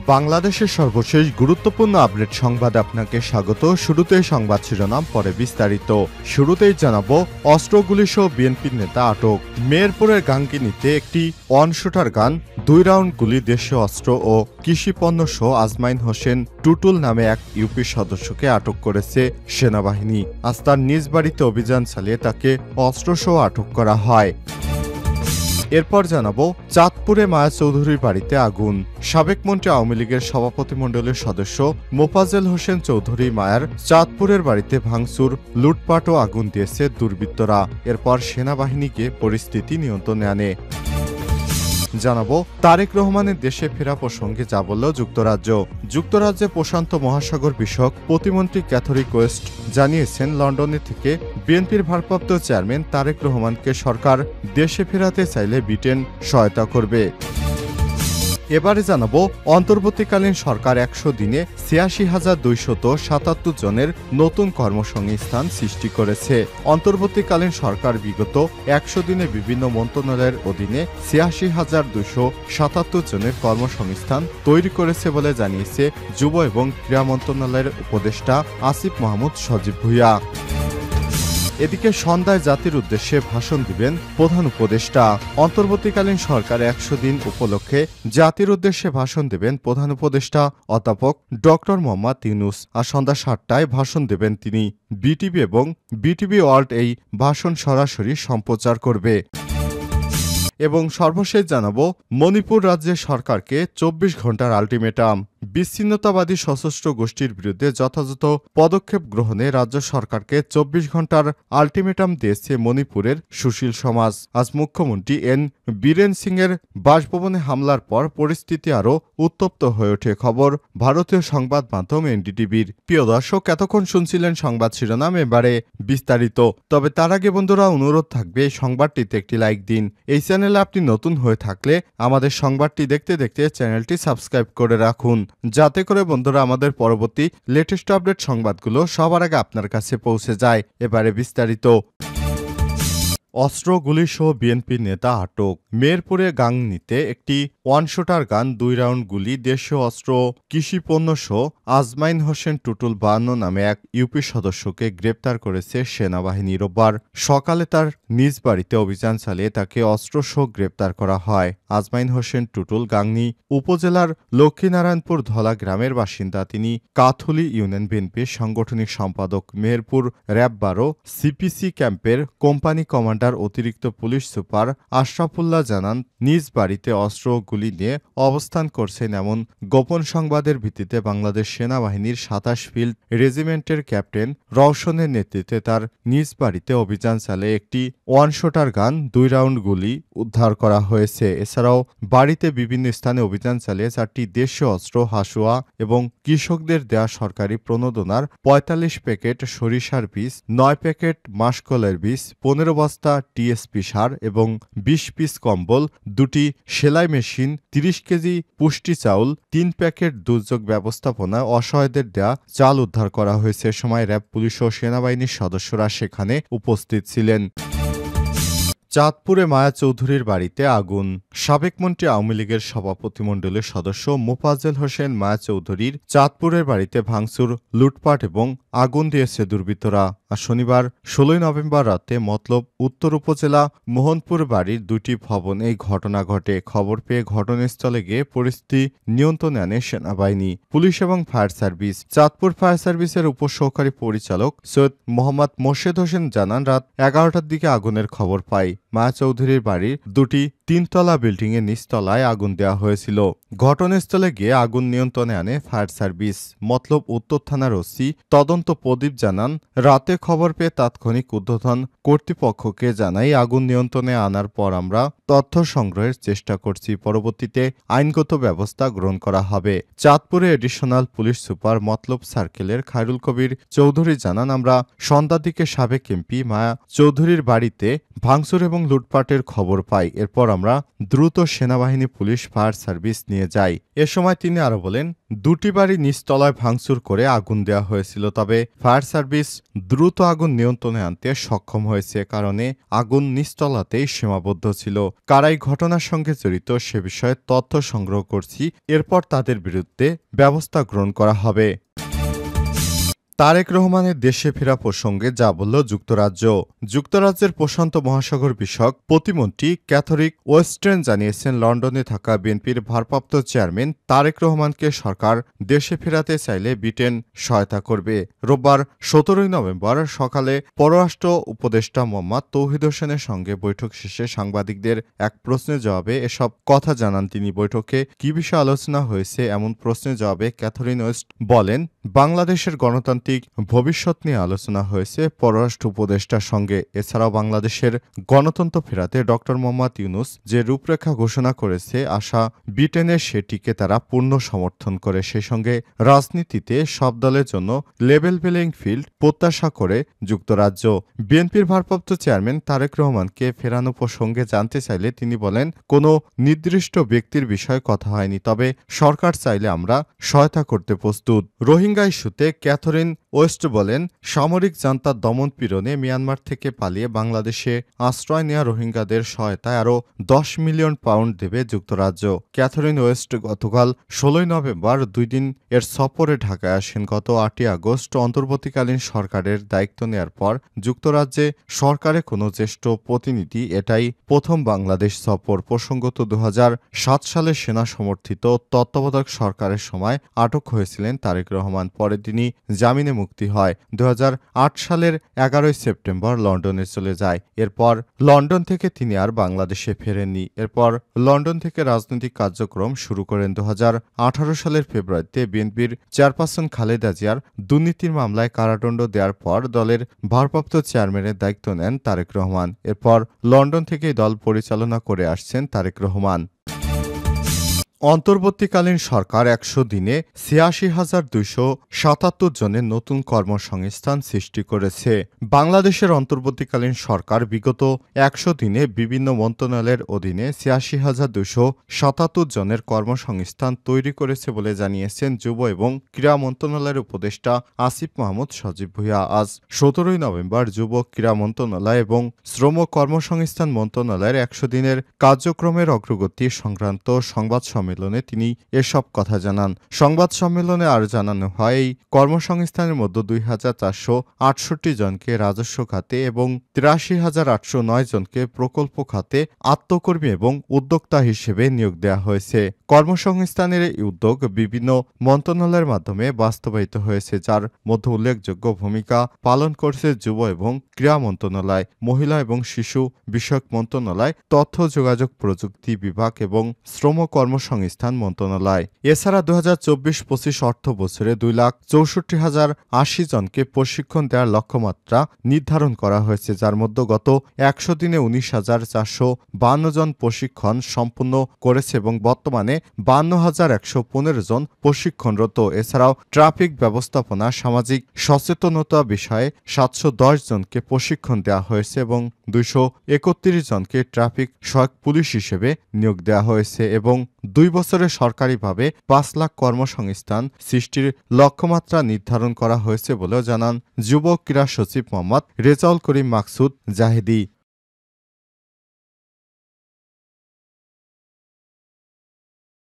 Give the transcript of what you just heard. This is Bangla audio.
বাংলাদেশের সর্বশেষ গুরুত্বপূর্ণ আপডেট সংবাদে আপনাকে স্বাগত। শুরুতেই সংবাদ শিরোনাম, পরে বিস্তারিত। শুরুতেই জানাবো, অস্ত্রগুলিসহ বিএনপির নেতা আটক। মেহেরপুরের গাঙ্গিনীতে একটি ওয়ান-শুটার গান, 2 রাউন্ড গুলি, দেশীয় অস্ত্র ও কৃষিপণ্য সহ আজমাইন হোসেন টুটুল নামে এক ইউপি সদস্যকে আটক করেছে সেনাবাহিনী। আজ তার নিজ বাড়িতে অভিযান চালিয়ে তাকে অস্ত্রসহ আটক করা হয়। এরপর জানাবো, চাঁদপুরে মায়া চৌধুরীর বাড়িতে আগুন। সাবেক মন্ত্রী আওয়ামী লীগের সভাপতিমণ্ডলীর সদস্য মোফাজ্জেল হোসেন চৌধুরী মায়ার চাঁদপুরের বাড়িতে ভাঙচুর, লুটপাট ও আগুন দিয়েছে দুর্বৃত্তরা। এরপর সেনাবাহিনীকে পরিস্থিতি নিয়ন্ত্রণে আনে। জানাবো, তারেক রহমানের দেশে ফেরা প্রসঙ্গে যা বলল যুক্তরাজ্য। যুক্তরাজ্যে প্রশান্ত মহাসাগর বিষয়ক প্রতিমন্ত্রী ক্যাথরিক ওয়েস্ট জানিয়েছেন, লন্ডনে থেকে বিএনপির ভারপ্রাপ্ত চেয়ারম্যান তারেক রহমানকে সরকার দেশে ফেরাতে চাইলে ব্রিটেন সহায়তা করবে। এবারে জানাবো, অন্তর্বর্তীকালীন সরকার 100 দিনে ৮৬,২৭৭ জনের নতুন কর্মসংস্থান সৃষ্টি করেছে। অন্তর্বর্তীকালীন সরকার বিগত 100 দিনে বিভিন্ন মন্ত্রণালয়ের অধীনে ৮৬,২৭৭ জনের কর্মসংস্থান তৈরি করেছে বলে জানিয়েছে যুব এবং ক্রীড়া মন্ত্রণালয়ের উপদেষ্টা আসিফ মাহমুদ সজীব ভুঁইয়া। এদিকে সন্ধ্যায় জাতির উদ্দেশ্যে ভাষণ দিবেন প্রধান উপদেষ্টা। অন্তর্বর্তীকালীন সরকার 100 দিন উপলক্ষে জাতির উদ্দেশ্যে ভাষণ দেবেন প্রধান উপদেষ্টা অধ্যাপক ডক্টর মোহাম্মদ ইউনূস। আর সন্ধ্যা 7টায় ভাষণ দেবেন তিনি। বিটিভি এবং বিটিভি ওয়ার্ল্ড এই ভাষণ সরাসরি সম্প্রচার করবে। এবং সর্বশেষ জানাবো, মণিপুর রাজ্যের সরকারকে 24 ঘন্টার আলটিমেটাম। বিচ্ছিন্নতাবাদী সশস্ত্র গোষ্ঠীর বিরুদ্ধে যথাযথ পদক্ষেপ গ্রহণে রাজ্য সরকারকে 24 ঘন্টার আলটিমেটাম দিয়েছে মণিপুরের সুশীল সমাজ। আজ মুখ্যমন্ত্রী এন বীরেন সিংয়ের বাসভবনে হামলার পর পরিস্থিতি আরও উত্তপ্ত হয়ে ওঠে। খবর ভারতীয় সংবাদ মাধ্যম এনডিটিভির। প্রিয় দর্শক, এতক্ষণ শুনছিলেন সংবাদ শিরোনাম, এবারে বিস্তারিত। তবে তার আগে বন্ধুরা, অনুরোধ থাকবে এই সংবাদটিতে একটি লাইক দিন। এই চ্যানেলে আপনি নতুন হয়ে থাকলে আমাদের সংবাদটি দেখতে দেখতে চ্যানেলটি সাবস্ক্রাইব করে রাখুন, যাতে করে বন্ধুরা আমাদের পরবর্তী লেটেস্ট আপডেট সংবাদগুলো সবার আগে আপনার কাছে পৌঁছে যায়। এবারে বিস্তারিত। অস্ত্রগুলি সহ বিএনপির নেতা আটক। মেহেরপুরে গাংনীতে একটি ওয়ান-শুটার গান, 2 রাউন্ড গুলি, দেশীয় অস্ত্র কৃষিপণ্য সহ আজমাইন হোসেন টুটুল 52 নামে এক ইউপি সদস্যকে গ্রেপ্তার করেছে সেনাবাহিনী। রোববার সকালে তার নিজ বাড়িতে অভিযান চালিয়ে তাকে অস্ত্রসহ গ্রেপ্তার করা হয়। আজমাইন হোসেন টুটুল গাংনী উপজেলার লক্ষ্মীনারায়ণপুর ধলা গ্রামের বাসিন্দা। তিনি কাথুলি ইউনিয়ন বিএনপির সাংগঠনিক সম্পাদক। মেহেরপুর র‍্যাব 12 সিপিসি ক্যাম্পের কোম্পানি কমান্ডার অতিরিক্ত পুলিশ সুপার আশরাফুল্লাহ জানান, নিজ বাড়িতে অস্ত্র গুলি নিয়ে অবস্থান করছেন এমন গোপন সংবাদের ভিত্তিতে বাংলাদেশ সেনাবাহিনীর 27 ফিল্ড রেজিমেন্টের ক্যাপ্টেন রওশনের নেতৃত্বে তার নিজ বাড়িতে অভিযান চালিয়ে একটি ওয়ান-শুটার গান, 2 রাউন্ড গুলি উদ্ধার করা হয়েছে। এছাড়াও বাড়িতে বিভিন্ন স্থানে অভিযান চালিয়ে 4টি দেশীয় অস্ত্র, হাসুয়া এবং কৃষকদের দেয়া সরকারি প্রণোদনার 45 প্যাকেট সরিষার বীজ, 9 প্যাকেট মাসকলের বীজ, 15 বস্তা টিএসপি সার এবং 20 পিস কম্বল, 2টি সেলাই মেশিন, 30 কেজি পুষ্টি চাউল, 3 প্যাকেট দুর্যোগ ব্যবস্থাপনা অসহায়দের দেয়া চাল উদ্ধার করা হয়েছে। এ সময় র‍্যাব, পুলিশ ও সেনাবাহিনীর সদস্যরা সেখানে উপস্থিত ছিলেন। চাঁদপুরে মায়া চৌধুরীর বাড়িতে আগুন। সাবেক মন্ত্রী আওয়ামী লীগের সভাপতিমণ্ডলীর সদস্য মোফাজ্জেল হোসেন মায়া চৌধুরীর চাঁদপুরের বাড়িতে ভাঙচুর, লুটপাট এবং আগুন দিয়েছে দুর্বৃত্তরা। আর শনিবার 16 নভেম্বর রাতে মতলব উত্তর উপজেলা মোহনপুর বাড়ির 2টি ভবনে এই ঘটনা ঘটে। খবর পেয়ে ঘটনাস্থলে গিয়ে পরিস্থিতি নিয়ন্ত্রণে আনে সেনাবাহিনী, পুলিশ এবং ফায়ার সার্ভিস। চাঁদপুর ফায়ার সার্ভিসের উপসহকারী পরিচালক সৈয়দ মোহাম্মদ মোর্শেদ হোসেন জানান, রাত 11টার দিকে আগুনের খবর পায়। মায়া চৌধুরীর বাড়ির 2টি 3তলা বিল্ডিংয়ের নিচতলায় আগুন দেওয়া হয়েছিল। ঘটনাস্থলে গিয়ে আগুন নিয়ন্ত্রণে আনে ফায়ার সার্ভিস। মতলব উত্তর থানার ওসি তদন্ত প্রদীপ জানান, রাতে খবর পেয়ে তাৎক্ষণিক ঊর্ধ্বতন কর্তৃপক্ষকে জানাই। আগুন নিয়ন্ত্রণে আনার পর আমরা তথ্য সংগ্রহের চেষ্টা করছি। পরবর্তীতে আইনগত ব্যবস্থা গ্রহণ করা হবে। চাঁদপুরে এডিশনাল পুলিশ সুপার মতলব সার্কেলের খায়রুল কবির চৌধুরী জানান, আমরা সন্ধ্যার দিকে সাবেক এমপি মায়া চৌধুরীর বাড়িতে ভাঙচুর এবং লুটপাটের খবর পাই। এরপর আমরা আমরা দ্রুত সেনাবাহিনী, পুলিশ, ফায়ার সার্ভিস নিয়ে যাই। এ সময় তিনি আরও বলেন, দুটি বাড়ি নিচতলায় ভাঙচুর করে আগুন দেওয়া হয়েছিল, তবে ফায়ার সার্ভিস দ্রুত আগুন নিয়ন্ত্রণে আনতে সক্ষম হয়েছে, কারণে আগুন নিচতলাতেই সীমাবদ্ধ ছিল। কারাই ঘটনার সঙ্গে জড়িত সে বিষয়ে তথ্য সংগ্রহ করছি, এরপর তাদের বিরুদ্ধে ব্যবস্থা গ্রহণ করা হবে। তারেক রহমানের দেশে ফেরা প্রসঙ্গে যা বলল যুক্তরাজ্য। যুক্তরাজ্যের প্রশান্ত মহাসাগর বিষয়ক প্রতিমন্ত্রী ক্যাথরিক ওয়েস্ট্রেন জানিয়েছেন, লন্ডনে থাকা বিএনপির ভারপ্রাপ্ত চেয়ারম্যান তারেক রহমানকে সরকার দেশে ফেরাতে চাইলে ব্রিটেন সহায়তা করবে। রোববার 17 নভেম্বর সকালে পররাষ্ট্র উপদেষ্টা মোহাম্মদ তৌহিদ হোসেনের সঙ্গে বৈঠক শেষে সাংবাদিকদের এক প্রশ্নের জবাবে এসব কথা জানান তিনি। বৈঠকে কী বিষয়ে আলোচনা হয়েছে এমন প্রশ্নের জবাবে ক্যাথরিন ওয়েস্ট বলেন, বাংলাদেশের গণতান্ত্রিক ভবিষ্যৎ নিয়ে আলোচনা হয়েছে পররাষ্ট্র উপদেষ্টার সঙ্গে। এছাড়াও বাংলাদেশের গণতন্ত্র ফেরাতে ড মোহাম্মদ ইউনূস যে রূপরেখা ঘোষণা করেছে, আশা ব্রিটেনের সেটিকে তারা পূর্ণ সমর্থন করে। সেই সঙ্গে রাজনীতিতে সব দলের জন্য লেভেল প্লেইং ফিল্ড প্রত্যাশা করে যুক্তরাজ্য। বিএনপির ভারপ্রাপ্ত চেয়ারম্যান তারেক রহমানকে ফেরানো প্রসঙ্গে জানতে চাইলে তিনি বলেন, কোনো নির্দিষ্ট ব্যক্তির বিষয়ে কথা হয়নি, তবে সরকার চাইলে আমরা সহায়তা করতে প্রস্তুত। রোহিঙ্গা ইস্যুতে ক্যাথরিন ওয়েস্ট বলেন, সামরিক জান্তার দমন পীড়নে মিয়ানমার থেকে পালিয়ে বাংলাদেশে আশ্রয় নেওয়া রোহিঙ্গাদের সহায়তায় আরও 10 মিলিয়ন পাউন্ড দেবে যুক্তরাজ্য। ক্যাথরিন ওয়েস্ট গতকাল 16 নভেম্বর 2 দিন এর সফরে ঢাকায় আসেন। গত 8 আগস্ট অন্তর্বর্তীকালীন সরকারের দায়িত্ব নেয়ার পর যুক্তরাজ্যে সরকারের কোনো জ্যেষ্ঠ প্রতিনিধি এটাই প্রথম বাংলাদেশ সফর। প্রসঙ্গত 2007 সালে সেনা সমর্থিত তত্ত্বাবধায়ক সরকারের সময় আটক হয়েছিলেন তারেক রহমান। পরে তিনি জামিনে মুক্তি হয়। 2008 সালের 11 সেপ্টেম্বর লন্ডনে চলে যায়। এরপর লন্ডন থেকে তিনি আর বাংলাদেশে ফেরেননি। এরপর লন্ডন থেকে রাজনৈতিক কার্যক্রম শুরু করেন। 2018 সালের ফেব্রুয়ারিতে বিএনপির চেয়ারপারসন খালেদা জিয়ার দুর্নীতির মামলায় কারাদণ্ড দেওয়ার পর দলের ভারপ্রাপ্ত চেয়ারম্যানের দায়িত্ব নেন তারেক রহমান। এরপর লন্ডন থেকেই দল পরিচালনা করে আসছেন তারেক রহমান। অন্তর্বর্তীকালীন সরকার 100 দিনে ৮৬,২৭৭ জনের নতুন কর্মসংস্থান সৃষ্টি করেছে। বাংলাদেশের অন্তর্বর্তীকালীন সরকার বিগত 100 দিনে বিভিন্ন মন্ত্রণালয়ের অধীনে ৮৬,২৭৭ জনের কর্মসংস্থান তৈরি করেছে বলে জানিয়েছেন যুব এবং ক্রীড়া মন্ত্রণালয়ের উপদেষ্টা আসিফ মাহমুদ সজীব ভূঁইয়া। আজ ১৭ নভেম্বর যুব ক্রীড়া মন্ত্রণালয় এবং শ্রম কর্মসংস্থান মন্ত্রণালয়ের 100 দিনের কার্যক্রমের অগ্রগতি সংক্রান্ত সংবাদ সম্মেলনে তিনি এসব কথা জানান। সংবাদ সম্মেলনে আরও জানানো হয়, এই কর্মসংস্থানের মধ্যে ২,৪৬৮ জনকে রাজস্ব খাতে এবং ৮৩,৮০৯ জনকে প্রকল্প খাতে আত্মকর্মী এবং উদ্যোক্তা হিসেবে নিয়োগ দেওয়া হয়েছে। কর্মসংস্থানের এই উদ্যোগ বিভিন্ন মন্ত্রণালয়ের মাধ্যমে বাস্তবায়িত হয়েছে, যার মধ্যে উল্লেখযোগ্য ভূমিকা পালন করছে যুব এবং ক্রীড়া মন্ত্রণালয়, মহিলা এবং শিশু বিষয়ক মন্ত্রণালয়, তথ্য যোগাযোগ প্রযুক্তি বিভাগ এবং শ্রম কর্মসংস্থান মন্ত্রণালয়। এছাড়া ২০২৪-২৫ অর্থ বছরে 2,64,080 জনকে প্রশিক্ষণ দেওয়ার লক্ষ্যমাত্রা নির্ধারণ করা হয়েছে, যার মধ্যে গত 100 দিনে 19,452 জন প্রশিক্ষণ সম্পন্ন করেছে এবং বর্তমানে 52,115 জন প্রশিক্ষণরত। এছাড়াও ট্রাফিক ব্যবস্থাপনা, সামাজিক সচেতনতা বিষয়ে 710 জনকে প্রশিক্ষণ দেওয়া হয়েছে এবং 231 জনকে ট্রাফিক সহায়ক পুলিশ হিসেবে নিয়োগ দেওয়া হয়েছে এবং 2 বছরে সরকারিভাবে 5 লাখ কর্মসংস্থান সৃষ্টির লক্ষ্যমাত্রা নির্ধারণ করা হয়েছে বলেও জানান যুব ক্রীড়া সচিব মোহাম্মদ রেজাউল করিম মাকসুদ জাহেদি।